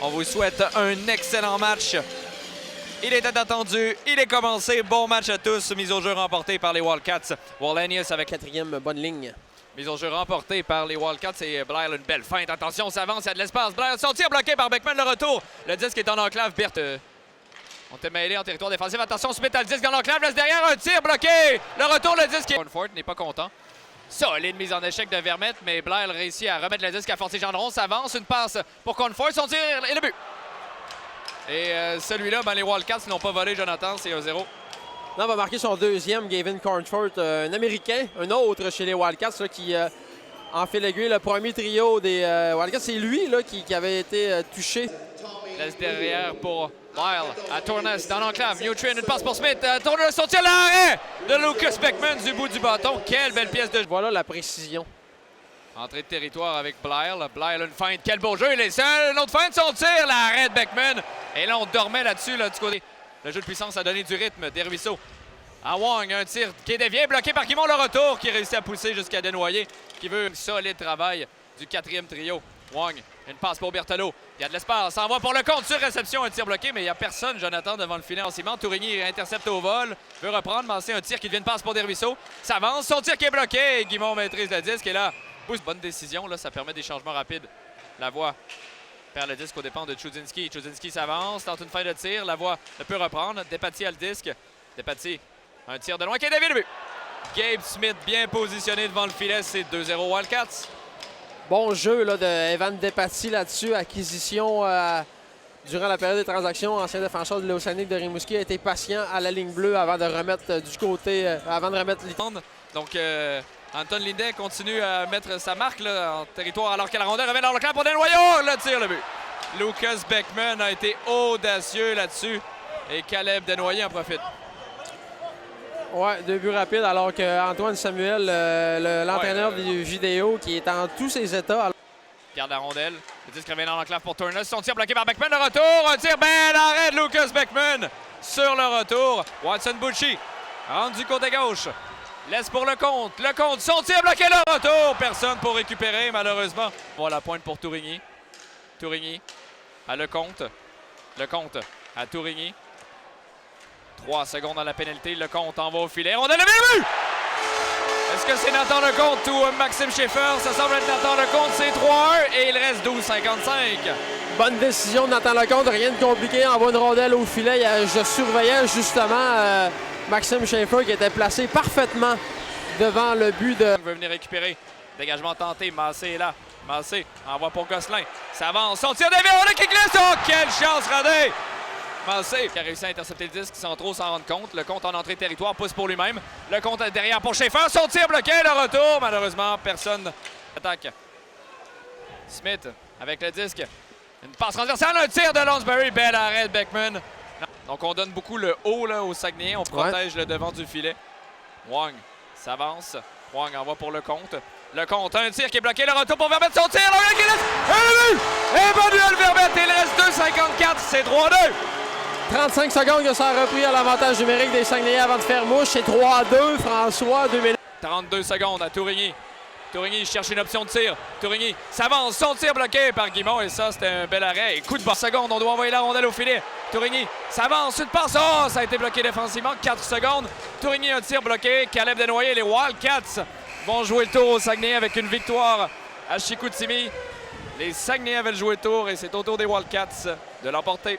On vous souhaite un excellent match. Il était attendu, il est commencé. Bon match à tous. Mise au jeu remportée par les Wildcats. Wallenius avec quatrième bonne ligne. Mise au jeu remportée par les Wildcats. Et Blair, une belle feinte. Attention, on s'avance, il y a de l'espace. Blair, son tir bloqué par Beckman, le retour. Le disque est en enclave. Berthe, on était mêlé en territoire défensif. Attention, Smith a le disque en enclave. Laisse derrière un tir bloqué. Le retour, le disque. Cornford n'est pas content. Solide mise en échec de Vermette, mais Blair réussit à remettre le disque à Fortier Gendron. S'avance, une passe pour Cornford. Son tir et le but. Et celui-là, ben, les Wildcats n'ont pas volé, Jonathan. C'est 1-0. Là, on va marquer son deuxième, Gavin Cornford, un Américain, un autre chez les Wildcats, là, qui en fait l'aiguille le premier trio des Wildcats. C'est lui là, qui avait été touché. Laisse derrière pour Lyle à Tournes dans l'enclave. Newtrien, une passe pour Smith. Tourne son tir, l'arrêt de Lucas Beckman du bout du bâton. Quelle belle pièce de jeu. Voilà la précision. Entrée de territoire avec Blair. Blair, une feinte. Quel beau jeu. Il est seul. Une autre feinte, son tir. L'arrêt de Beckman. Et là, on dormait là-dessus, là, du côté. Le jeu de puissance a donné du rythme. Desruisseaux à Wong. Un tir qui est dévié, bloqué par Guimond. Le retour qui réussit à pousser jusqu'à Desnoyers, qui veut un solide travail du quatrième trio. Wong, une passe pour Berthelot. Il y a de l'espace. S'envoie pour le compte sur réception. Un tir bloqué, mais il n'y a personne, Jonathan, devant le filet en ciment. Tourigny intercepte au vol. Veut reprendre. Mancé, un tir qui devient une passe pour Desruisseaux. S'avance. Son tir qui est bloqué. Guimond maîtrise le disque. Et là, bonne décision. Là, ça permet des changements rapides. Lavoie perd le disque aux dépens de Chudzinski. Chudzinski s'avance, tente une fin de tir. Lavoie ne peut reprendre. Despatie a le disque. Despatie, un tir de loin qui est dévié, le but. Gabe Smith bien positionné devant le filet. C'est 2-0 Wildcats. Bon jeu là, de Evan Despatie là-dessus. Acquisition durant la période des transactions. Ancien défenseur de l'Océanique de Rimouski a été patient à la ligne bleue avant de remettre du côté, avant de remettre l'Itonde. Donc, Anton Lindet continue à mettre sa marque là, en territoire alors que la rondelle revient dans le camp pour Desnoyers. Le tir, le but. Lucas Beckman a été audacieux là-dessus et Caleb Desnoyers en profite. Ouais, 2 buts rapides alors qu'Antoine Samuel, l'entraîneur des vidéos, qui est en tous ses états. Garde la rondelle. Le disque revient dans l'enclave pour Turner. Son tir bloqué par Beckman. Le retour. Un tir bel arrêt de Lucas Beckman sur le retour. Watson Bucci rentre du côté gauche. Laisse pour le compte. Le compte. Son tir bloqué. Le retour. Personne pour récupérer, malheureusement. Voilà la pointe pour Tourigny. Tourigny à Lecomte. Lecomte à Tourigny. 3 secondes dans la pénalité. Lecomte en va au filet. On a levé le but! Est-ce que c'est Nathan Lecomte ou Maxime Schaeffer? Ça semble être Nathan Lecomte. C'est 3-1 et il reste 12,55. Bonne décision de Nathan Lecomte. Rien de compliqué. Envoie une rondelle au filet. Je surveillais justement Maxime Schaeffer qui était placé parfaitement devant le but de... Il veut venir récupérer. Dégagement tenté. Massé est là. Massé envoie pour Gosselin. Ça avance. Son tir dévié. On a qui glisse. Oh, quelle chance radée! Massé qui a réussi à intercepter le disque sans trop s'en rendre compte. Le compte en entrée de territoire pousse pour lui-même. Le compte derrière pour Schaeffer. Son tir bloqué. Le retour. Malheureusement, personne attaque. Smith avec le disque. Une passe transversale. Un tir de Lonsbury. Bel arrêt de Beckman. Donc, on donne beaucoup le haut là, aux Saguenayens. On protège le devant du filet. Wong s'avance. Wong envoie pour le compte. Le compte, un tir qui est bloqué. Le retour pour Vermette. Son tir. Un but! Emmanuel Vermette. Il reste 2,54. C'est 3-2. 35 secondes que ça a repris à l'avantage numérique des Saguenayens avant de faire mouche. C'est 3-2. François, 2 minutes. 32 secondes à Tourigny. Tourigny cherche une option de tir. Tourigny s'avance. Son tir bloqué par Guimond. Et ça, c'était un bel arrêt. Et coup de barre. Seconde, on doit envoyer la rondelle au filet. Tourigny s'avance. Une passe. Oh, ça a été bloqué défensivement. 4 secondes. Tourigny, un tir bloqué. Caleb Desnoyers. Les Wildcats vont jouer le tour au Saguenay avec une victoire à Chicoutimi. Les Saguenayens avaient joué le tour et c'est au tour des Wildcats de l'emporter.